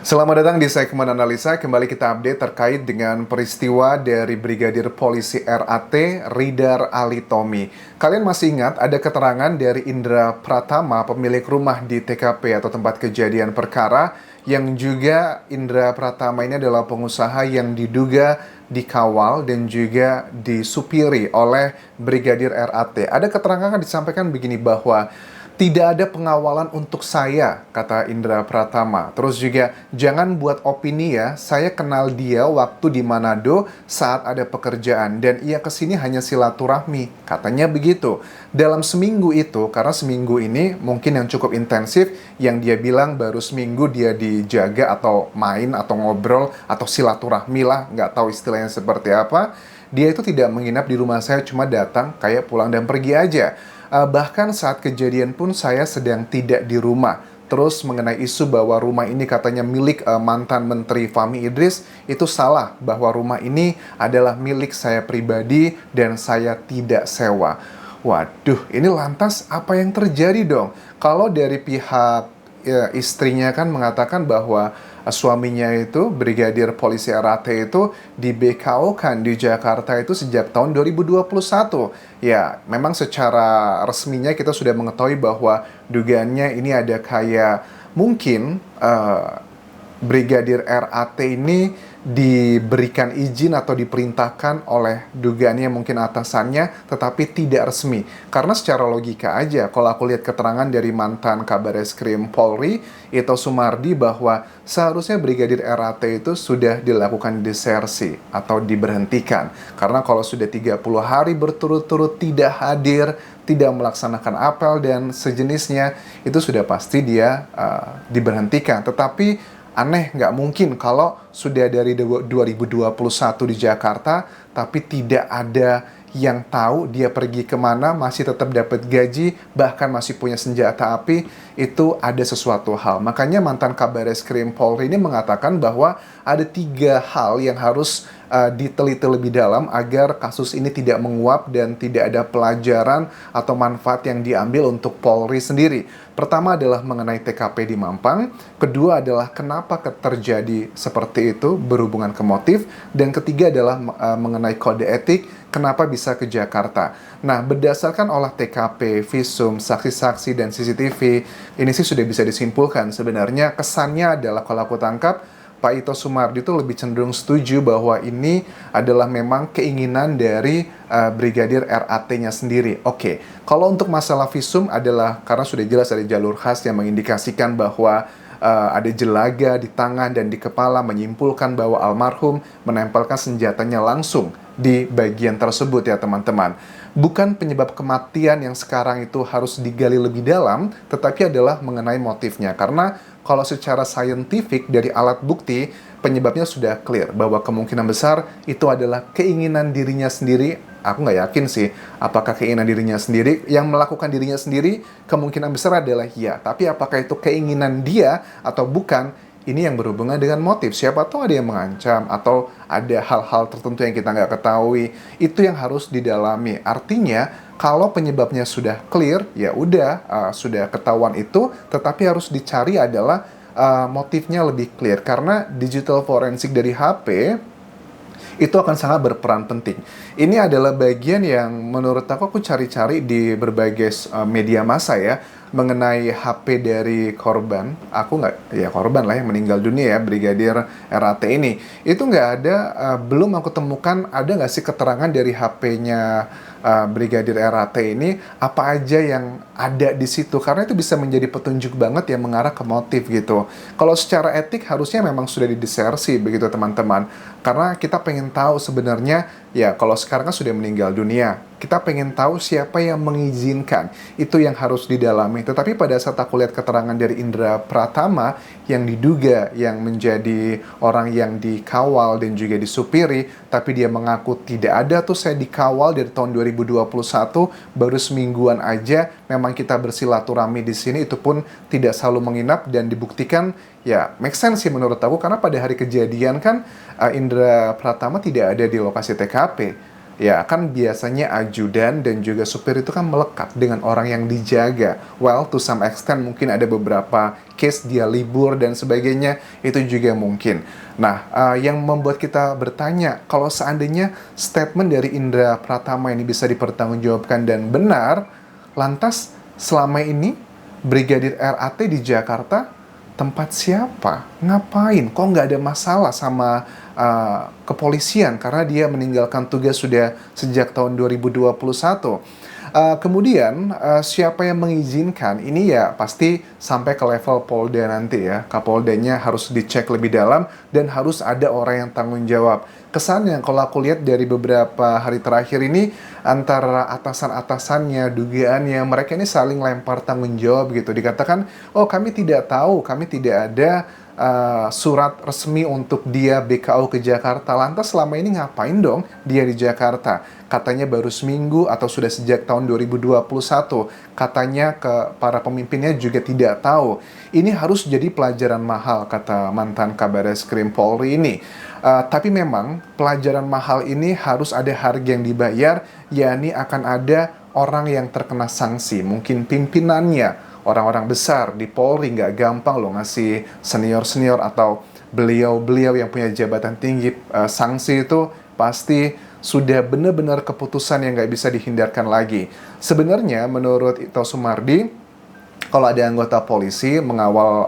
Selamat datang di segmen analisa. Kembali kita update terkait dengan peristiwa dari Brigadir Polisi RAT Ridar Ali Tommy. Kalian masih ingat ada keterangan dari Indra Pratama, pemilik rumah di TKP atau tempat kejadian perkara, yang juga Indra Pratama ini adalah pengusaha yang diduga dikawal dan juga disupiri oleh Brigadir RAT. Ada keterangan yang disampaikan begini bahwa tidak ada pengawalan untuk saya, kata Indra Pratama. Terus juga, jangan buat opini ya, saya kenal dia waktu di Manado saat ada pekerjaan. Dan ia kesini hanya silaturahmi, katanya begitu. Dalam seminggu itu, karena seminggu ini mungkin yang cukup intensif, yang dia bilang baru seminggu dia dijaga atau main atau ngobrol atau silaturahmi lah, nggak tahu istilahnya seperti apa. Dia itu tidak menginap di rumah saya, cuma datang kayak pulang dan pergi aja. Bahkan saat kejadian pun saya sedang tidak di rumah. Terus mengenai isu bahwa rumah ini katanya milik mantan Menteri Fahmi Idris, itu salah, bahwa rumah ini adalah milik saya pribadi dan saya tidak sewa. Waduh, ini lantas apa yang terjadi dong? Kalau dari pihak istrinya kan mengatakan bahwa suaminya itu, Brigadir Polisi RAT itu di BKO kan di Jakarta itu sejak tahun 2021. Ya, memang secara resminya kita sudah mengetahui bahwa dugaannya ini ada kayak mungkin Brigadir RAT ini diberikan izin atau diperintahkan oleh dugaannya mungkin atasannya, tetapi tidak resmi. Karena secara logika aja, kalau aku lihat keterangan dari mantan Kabareskrim Polri, Ito Sumardi, bahwa seharusnya Brigadir RAT itu sudah dilakukan desersi atau diberhentikan. Karena kalau sudah 30 hari berturut-turut tidak hadir, tidak melaksanakan apel dan sejenisnya, itu sudah pasti dia diberhentikan. Tetapi aneh, nggak mungkin kalau sudah dari 2021 di Jakarta, tapi tidak ada yang tahu dia pergi kemana, masih tetap dapat gaji, bahkan masih punya senjata api, itu ada sesuatu hal. Makanya mantan Kabareskrim Polri ini mengatakan bahwa ada 3 hal yang harus diteliti lebih dalam agar kasus ini tidak menguap dan tidak ada pelajaran atau manfaat yang diambil untuk Polri sendiri. Pertama adalah mengenai TKP di Mampang, kedua adalah kenapa terjadi seperti itu berhubungan ke motif, dan ketiga adalah mengenai kode etik, kenapa bisa ke Jakarta. Nah, berdasarkan olah TKP, visum, saksi-saksi, dan CCTV, ini sih sudah bisa disimpulkan sebenarnya kesannya adalah kalau aku tangkap, Pak Ito Sumardi itu lebih cenderung setuju bahwa ini adalah memang keinginan dari Brigadir RAT-nya sendiri. Oke, kalau untuk masalah visum adalah karena sudah jelas ada jalur khas yang mengindikasikan bahwa ada jelaga di tangan dan di kepala, menyimpulkan bahwa almarhum menempelkan senjatanya langsung di bagian tersebut ya teman-teman. Bukan penyebab kematian yang sekarang itu harus digali lebih dalam, tetapi adalah mengenai motifnya. Karena kalau secara saintifik dari alat bukti, penyebabnya sudah clear bahwa kemungkinan besar itu adalah keinginan dirinya sendiri. Aku nggak yakin sih apakah keinginan dirinya sendiri, yang melakukan dirinya sendiri kemungkinan besar adalah iya. Tapi apakah itu keinginan dia atau bukan, ini yang berhubungan dengan motif. Siapa tahu ada yang mengancam atau ada hal-hal tertentu yang kita nggak ketahui. Itu yang harus didalami. Artinya kalau penyebabnya sudah clear, ya udah sudah ketahuan itu, tetapi harus dicari adalah motifnya lebih clear. Karena digital forensik dari HP itu akan sangat berperan penting. Ini adalah bagian yang menurut aku cari-cari di berbagai media massa ya, mengenai HP dari korban. Aku nggak, ya korban lah yang meninggal dunia ya, Brigadir RAT ini. Itu nggak ada, belum aku temukan ada nggak sih keterangan dari HP-nya Brigadir RAT ini, apa aja yang ada di situ. Karena itu bisa menjadi petunjuk banget yang mengarah ke motif gitu. Kalau secara etik harusnya memang sudah didesersi begitu teman-teman. Karena kita pengen tahu sebenarnya, ya kalau sekarang kan sudah meninggal dunia, kita pengen tahu siapa yang mengizinkan. Itu yang harus didalami. Tetapi pada saat aku lihat keterangan dari Indra Pratama yang diduga yang menjadi orang yang dikawal dan juga disupiri, tapi dia mengaku tidak ada tuh saya dikawal dari tahun 2021, baru semingguan aja memang kita bersilaturahmi di sini, itu pun tidak selalu menginap, dan dibuktikan ya make sense sih menurut aku, karena pada hari kejadian kan Indra Pratama tidak ada di lokasi TKP. Ya, kan biasanya ajudan dan juga supir itu kan melekat dengan orang yang dijaga. Well, to some extent mungkin ada beberapa case dia libur dan sebagainya, itu juga mungkin. Nah, yang membuat kita bertanya, kalau seandainya statement dari Indra Pratama ini bisa dipertanggungjawabkan dan benar, lantas selama ini Brigadir RAT di Jakarta tempat siapa? Ngapain? Kok nggak ada masalah sama kepolisian karena dia meninggalkan tugas sudah sejak tahun 2021. Kemudian siapa yang mengizinkan? Ini ya pasti sampai ke level Polda nanti ya. Kapoldanya harus dicek lebih dalam dan harus ada orang yang tanggung jawab. Kesannya kalau aku lihat dari beberapa hari terakhir ini antara atasan-atasannya, dugaannya, mereka ini saling lempar tanggung jawab gitu. Dikatakan, oh kami tidak tahu, kami tidak ada surat resmi untuk dia BKO ke Jakarta. Lantas selama ini ngapain dong dia di Jakarta? Katanya baru seminggu atau sudah sejak tahun 2021. Katanya ke para pemimpinnya juga tidak tahu. Ini harus jadi pelajaran mahal, kata mantan Kabareskrim Polri ini. Tapi memang pelajaran mahal ini harus ada harga yang dibayar, yakni akan ada orang yang terkena sanksi, mungkin pimpinannya. Orang-orang besar di Polri nggak gampang loh ngasih senior-senior atau beliau-beliau yang punya jabatan tinggi sanksi itu pasti sudah benar-benar keputusan yang nggak bisa dihindarkan lagi. Sebenarnya menurut Ito Sumardi, kalau ada anggota polisi mengawal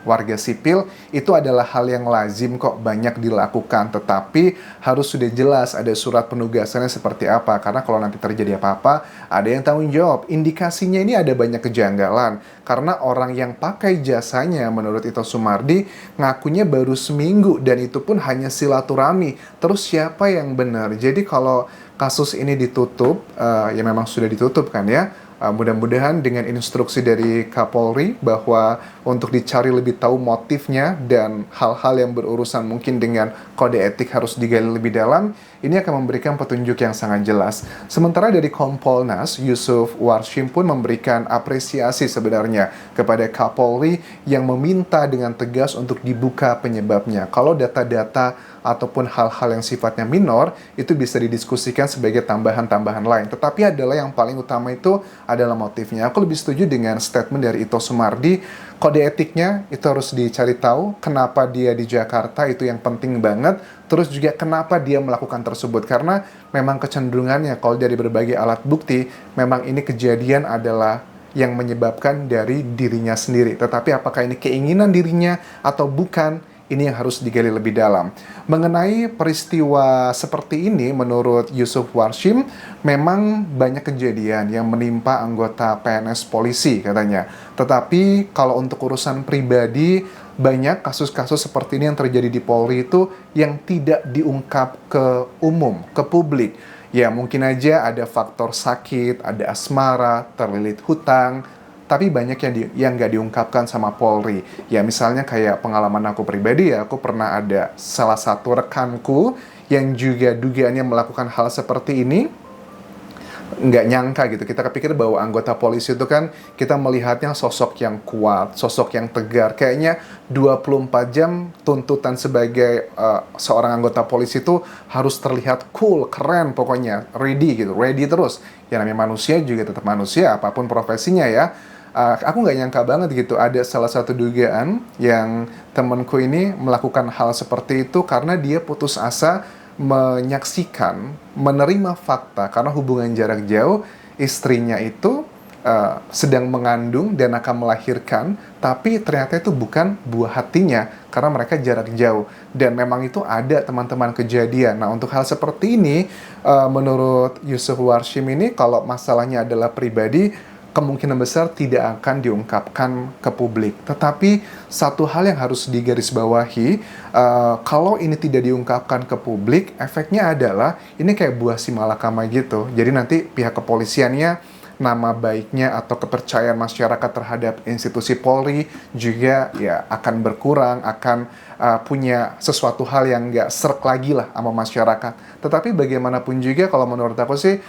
warga sipil, itu adalah hal yang lazim kok banyak dilakukan. Tetapi harus sudah jelas ada surat penugasannya seperti apa. Karena kalau nanti terjadi apa-apa, ada yang tanggung jawab. Indikasinya ini ada banyak kejanggalan. Karena orang yang pakai jasanya, menurut Ito Sumardi, ngakunya baru seminggu. Dan itu pun hanya silaturahmi. Terus siapa yang benar? Jadi kalau kasus ini ditutup, ya memang sudah ditutup kan ya. Mudah-mudahan dengan instruksi dari Kapolri bahwa untuk dicari lebih tahu motifnya dan hal-hal yang berurusan mungkin dengan kode etik harus digali lebih dalam, ini akan memberikan petunjuk yang sangat jelas. Sementara dari Kompolnas, Yusuf Warshim pun memberikan apresiasi sebenarnya kepada Kapolri yang meminta dengan tegas untuk dibuka penyebabnya. Kalau data-data ataupun hal-hal yang sifatnya minor, itu bisa didiskusikan sebagai tambahan-tambahan lain. Tetapi adalah yang paling utama itu adalah motifnya. Aku lebih setuju dengan statement dari Ito Sumardi, kode etiknya itu harus dicari tahu, kenapa dia di Jakarta itu yang penting banget, terus juga kenapa dia melakukan tersebut. Karena memang kecenderungannya kalau dari berbagai alat bukti, memang ini kejadian adalah yang menyebabkan dari dirinya sendiri. Tetapi apakah ini keinginan dirinya atau bukan? Ini yang harus digali lebih dalam. Mengenai peristiwa seperti ini, menurut Yusuf Warshim, memang banyak kejadian yang menimpa anggota PNS polisi katanya. Tetapi kalau untuk urusan pribadi, banyak kasus-kasus seperti ini yang terjadi di Polri itu yang tidak diungkap ke umum, ke publik. Ya mungkin aja ada faktor sakit, ada asmara, terlilit hutang, tapi banyak yang nggak diungkapkan sama Polri. Ya misalnya kayak pengalaman aku pribadi ya, aku pernah ada salah satu rekanku yang juga dugaannya melakukan hal seperti ini, nggak nyangka gitu. Kita kepikir bahwa anggota polisi itu kan kita melihatnya sosok yang kuat, sosok yang tegar. Kayaknya 24 jam tuntutan sebagai seorang anggota polisi itu harus terlihat cool, keren pokoknya, ready gitu, ready terus. Ya namanya manusia juga tetap manusia, apapun profesinya ya. Aku nggak nyangka banget gitu ada salah satu dugaan yang temenku ini melakukan hal seperti itu karena dia putus asa menyaksikan, menerima fakta karena hubungan jarak jauh istrinya itu sedang mengandung dan akan melahirkan, tapi ternyata itu bukan buah hatinya karena mereka jarak jauh dan memang itu ada teman-teman kejadian. Nah untuk hal seperti ini menurut Yusuf Warshim ini kalau masalahnya adalah pribadi, kemungkinan besar tidak akan diungkapkan ke publik. Tetapi satu hal yang harus digarisbawahi, kalau ini tidak diungkapkan ke publik, efeknya adalah ini kayak buah si malakama gitu. Jadi nanti pihak kepolisiannya, nama baiknya atau kepercayaan masyarakat terhadap institusi Polri juga ya akan berkurang, akan punya sesuatu hal yang nggak serk lagi lah sama masyarakat. Tetapi bagaimanapun juga kalau menurut aku sih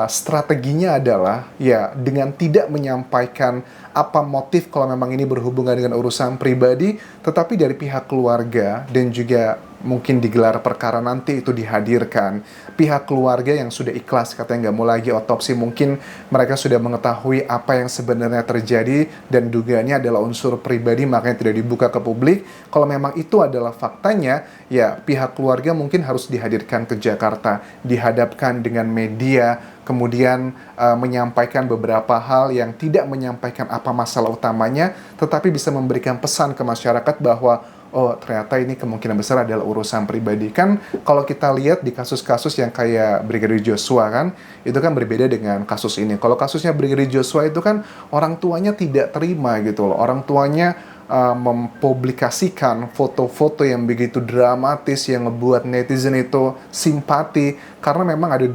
strateginya adalah ya dengan tidak menyampaikan apa motif kalau memang ini berhubungan dengan urusan pribadi, tetapi dari pihak keluarga dan juga mungkin digelar perkara nanti itu dihadirkan. Pihak keluarga yang sudah ikhlas katanya nggak mau lagi otopsi, mungkin mereka sudah mengetahui apa yang sebenarnya terjadi dan dugaannya adalah unsur pribadi makanya tidak dibuka ke publik. Kalau memang itu adalah faktanya, ya pihak keluarga mungkin harus dihadirkan ke Jakarta, dihadapkan dengan media, kemudian menyampaikan beberapa hal yang tidak menyampaikan apa masalah utamanya, tetapi bisa memberikan pesan ke masyarakat bahwa oh ternyata ini kemungkinan besar adalah urusan pribadi. Kan kalau kita lihat di kasus-kasus yang kayak Brigadir Joshua kan, itu kan berbeda dengan kasus ini. Kalau kasusnya Brigadir Joshua itu kan orang tuanya tidak terima gitu loh. Orang tuanya mempublikasikan foto-foto yang begitu dramatis yang ngebuat netizen itu simpati karena memang ada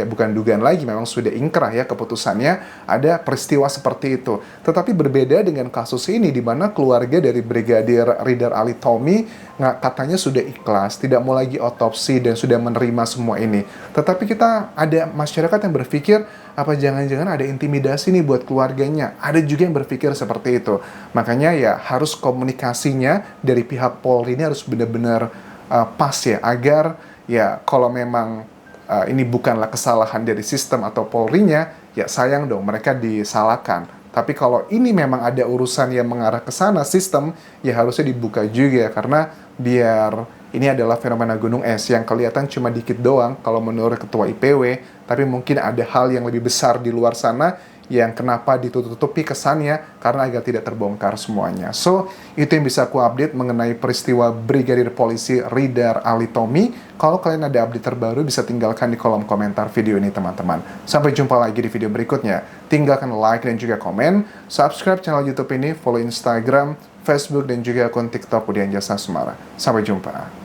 bukan dugaan lagi, memang sudah ingkrah ya keputusannya, ada peristiwa seperti itu. Tetapi berbeda dengan kasus ini di mana keluarga dari Brigadir Ridar Ali Tommy katanya sudah ikhlas, tidak mau lagi otopsi dan sudah menerima semua ini. Tetapi kita ada masyarakat yang berpikir apa jangan-jangan ada intimidasi nih buat keluarganya. Ada juga yang berpikir seperti itu. Makanya ya harus komunikasinya dari pihak Polri ini harus benar-benar pas ya, agar ya kalau memang ini bukanlah kesalahan dari sistem atau Polrinya, ya sayang dong mereka disalahkan. Tapi kalau ini memang ada urusan yang mengarah ke sana sistem, ya harusnya dibuka juga karena biar ini adalah fenomena gunung es yang kelihatan cuma dikit doang kalau menurut Ketua IPW, tapi mungkin ada hal yang lebih besar di luar sana yang kenapa ditutup-tutupi kesannya karena agar tidak terbongkar semuanya. So, itu yang bisa aku update mengenai peristiwa Brigadir Polisi Ridar Ali Tommy. Kalau kalian ada update terbaru bisa tinggalkan di kolom komentar video ini teman-teman. Sampai jumpa lagi di video berikutnya. Tinggalkan like dan juga komen, subscribe channel YouTube ini, follow Instagram, Facebook dan juga akun TikTok Budian Jasa Semara. Sampai jumpa.